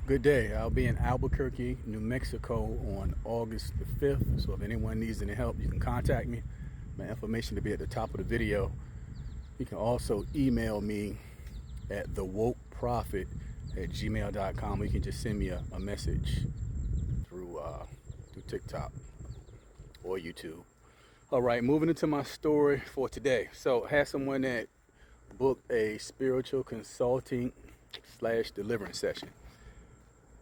Good day. I'll be in Albuquerque, New Mexico on August the 5th. So if anyone needs any help, you can contact me. My information to be at the top of the video. You can also email me at THEWOKEPROPHET@gmail.com. Or you can just send me a message through TikTok or YouTube. All right, moving into my story for today. So I had someone that booked a spiritual consulting / deliverance session.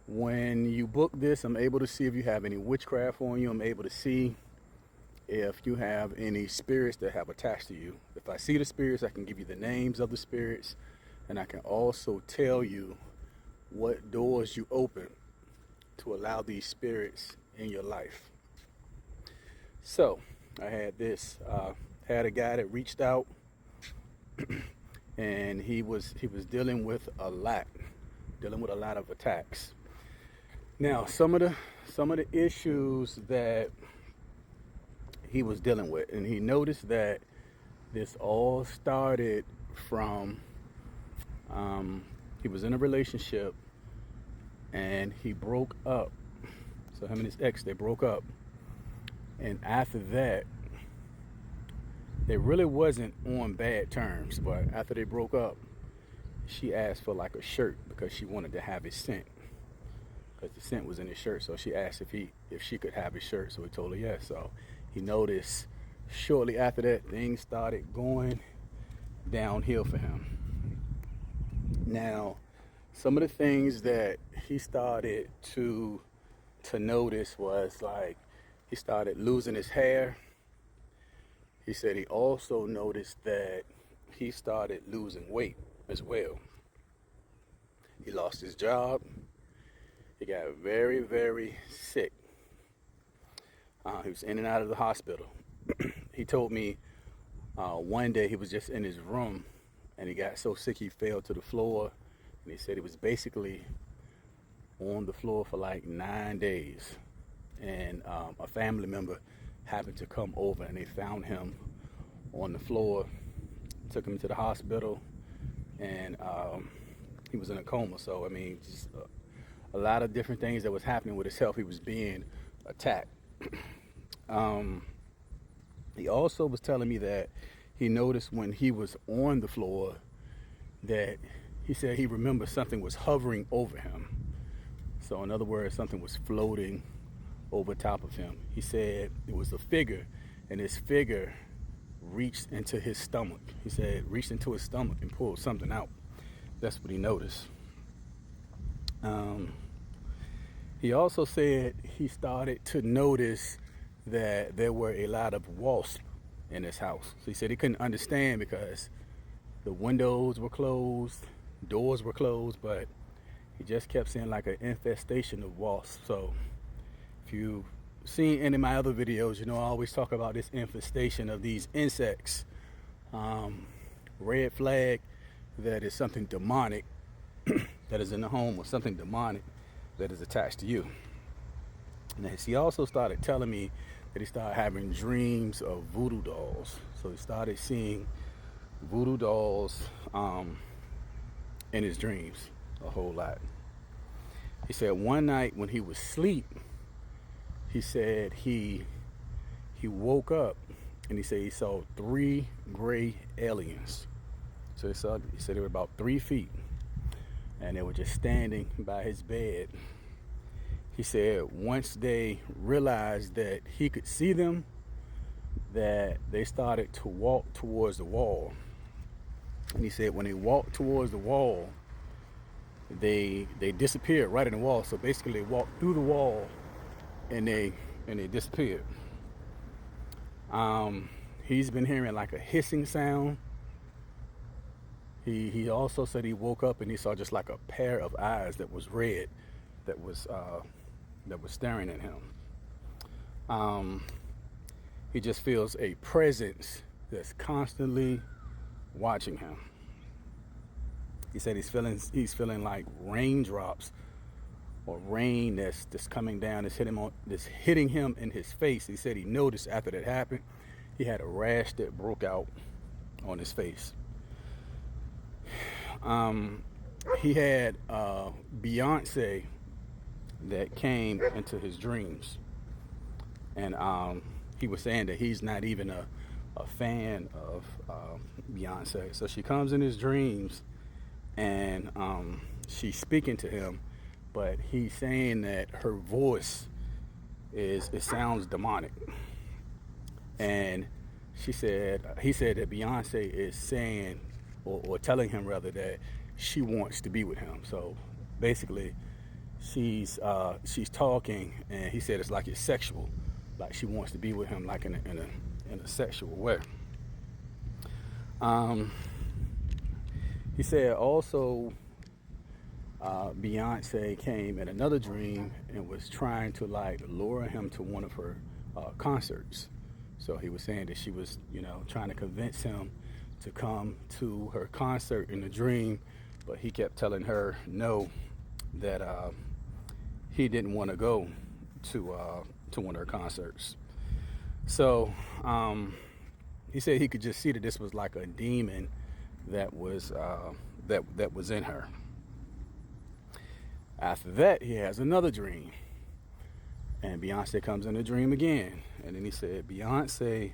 When you book this, I'm able to see if you have any witchcraft on you. I'm able to see if you have any spirits that have attached to you. If I see the spirits, I can give you the names of the spirits, and I can also tell you what doors you open to allow these spirits in your life. So I had had a guy that reached out, and he was dealing with a lot of attacks. Now, some of the issues that he was dealing with, and he noticed that this all started from he was in a relationship and he broke up. So him and his ex, they broke up, and after that, they really wasn't on bad terms. But after they broke up, she asked for like a shirt because she wanted to have his scent. Because the scent was in his shirt, so she asked if she could have his shirt. So he told her yes. So he noticed shortly after that things started going downhill for him. Now, some of the things that he started to notice was like he started losing his hair. He said he also noticed that he started losing weight as well. He lost his job. He got very, very sick. He was in and out of the hospital. He told me one day he was just in his room and he got so sick he fell to the floor. And he said he was basically on the floor for like 9 days. And a family member happened to come over and they found him on the floor, took him to the hospital, and he was in a coma. So, I mean, just a lot of different things that was happening with his health. He was being attacked. He also was telling me that he noticed when he was on the floor that he said he remembered something was hovering over him. So in other words, something was floating over top of him. He said it was a figure, and this figure reached into his stomach. He said reached into his stomach and pulled something out. That's what he noticed. He also said he started to notice that there were a lot of wasps in his house. So he said he couldn't understand because the windows were closed, doors were closed, but he just kept seeing like an infestation of wasps. So if you've seen any of my other videos, you know I always talk about this infestation of these insects. Red flag that is something demonic that is in the home, or something demonic that is attached to you. And he also started telling me that he started having dreams of voodoo dolls. So he started seeing voodoo dolls in his dreams a whole lot. He said one night when he was asleep, he said he woke up and he said he saw 3 gray aliens. So he said they were about 3 feet. And they were just standing by his bed. He said once they realized that he could see them, that they started to walk towards the wall. And he said when they walked towards the wall, they disappeared right in the wall. So basically they walked through the wall and they disappeared. He's been hearing like a hissing sound. He also said he woke up and he saw just like a pair of eyes that was red, that was staring at him. He just feels a presence that's constantly watching him. He said he's feeling like raindrops or rain that's coming down, that's hitting him in his face. He said he noticed after that happened, he had a rash that broke out on his face. he had Beyonce that came into his dreams, and he was saying that he's not even a fan of Beyonce. So she comes in his dreams, and she's speaking to him, but he's saying that her voice it sounds demonic, and he said that Beyonce is saying, or telling him rather, that she wants to be with him. So basically, she's talking, and he said it's sexual, like she wants to be with him, like in a sexual way. He said also Beyonce came in another dream and was trying to like lure him to one of her concerts. So he was saying that she was, trying to convince him to come to her concert in the dream, but he kept telling her no, that he didn't want to go to one of her concerts. So he said he could just see that this was like a demon that was that was in her. After that, he has another dream, and Beyonce comes in the dream again. And then he said Beyonce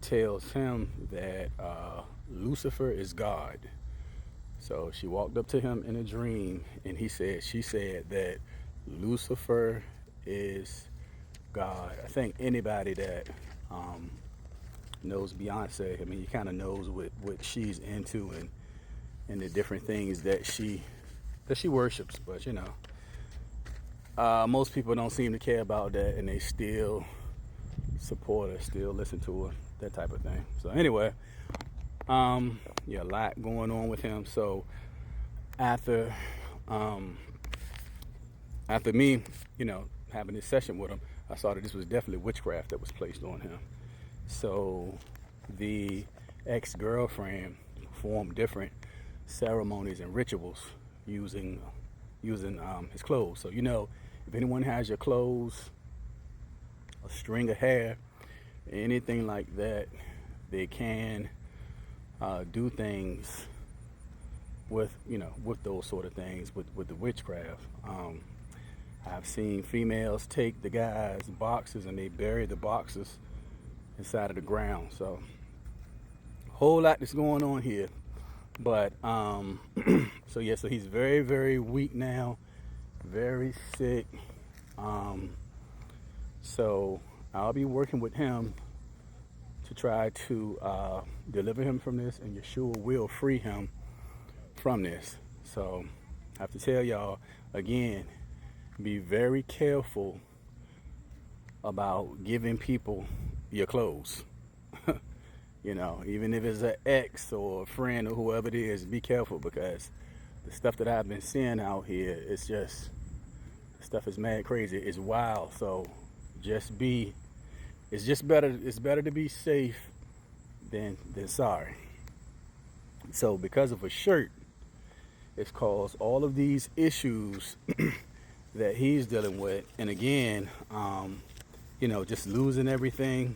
tells him that Lucifer is God. So she walked up to him in a dream, and she said that Lucifer is God. I think anybody that knows Beyonce, I mean, he kind of knows what she's into and the different things that she worships. But most people don't seem to care about that, and they still support her, still listen to her, that type of thing. So anyway, a lot going on with him. So after me, having this session with him, I saw that this was definitely witchcraft that was placed on him. So the ex-girlfriend performed different ceremonies and rituals using his clothes. So if anyone has your clothes, a string of hair, anything like that, they can do things with those sort of things with the witchcraft. I've seen females take the guys' boxes and they bury the boxes inside of the ground. So a whole lot that's going on here. But so he's very, very weak now, very sick. So I'll be working with him to try to deliver him from this, and Yeshua will free him from this. So I have to tell y'all again, be very careful about giving people your clothes. Even if it's an ex or a friend or whoever it is, be careful, because the stuff that I've been seeing out here, it's just, stuff is mad crazy. It's wild. So it's better to be safe than sorry. So because of a shirt, it's caused all of these issues that he's dealing with. And again, just losing everything,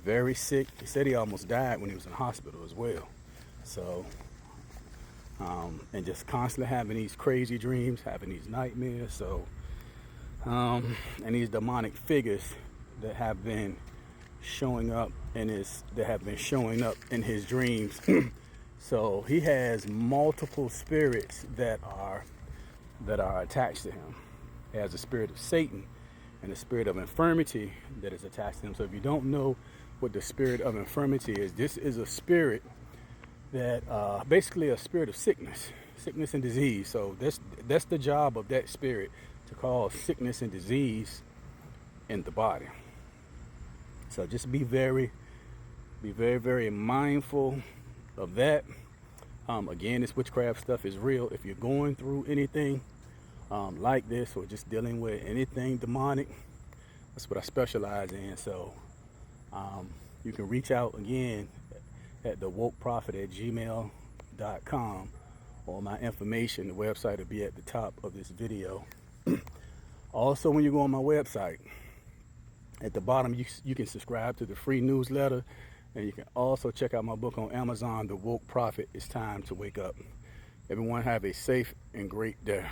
very sick. He said he almost died when he was in the hospital as well. So, and just constantly having these crazy dreams, having these nightmares. So, and these demonic figures that have been showing up in his dreams. So he has multiple spirits that are attached to him. He has the spirit of Satan and the spirit of infirmity that is attached to him. So if you don't know what the spirit of infirmity is, this is a spirit that basically a spirit of sickness and disease. So that's the job of that spirit, to cause sickness and disease in the body. So just be very, very mindful of that. Again, this witchcraft stuff is real. If you're going through anything like this, or just dealing with anything demonic, that's what I specialize in. So you can reach out again at THEWOKEPROPHET@gmail.com. All my information, the website will be at the top of this video. Also, when you go on my website, at the bottom, you can subscribe to the free newsletter, and you can also check out my book on Amazon, The Woke Prophet. It's time to wake up. Everyone have a safe and great day.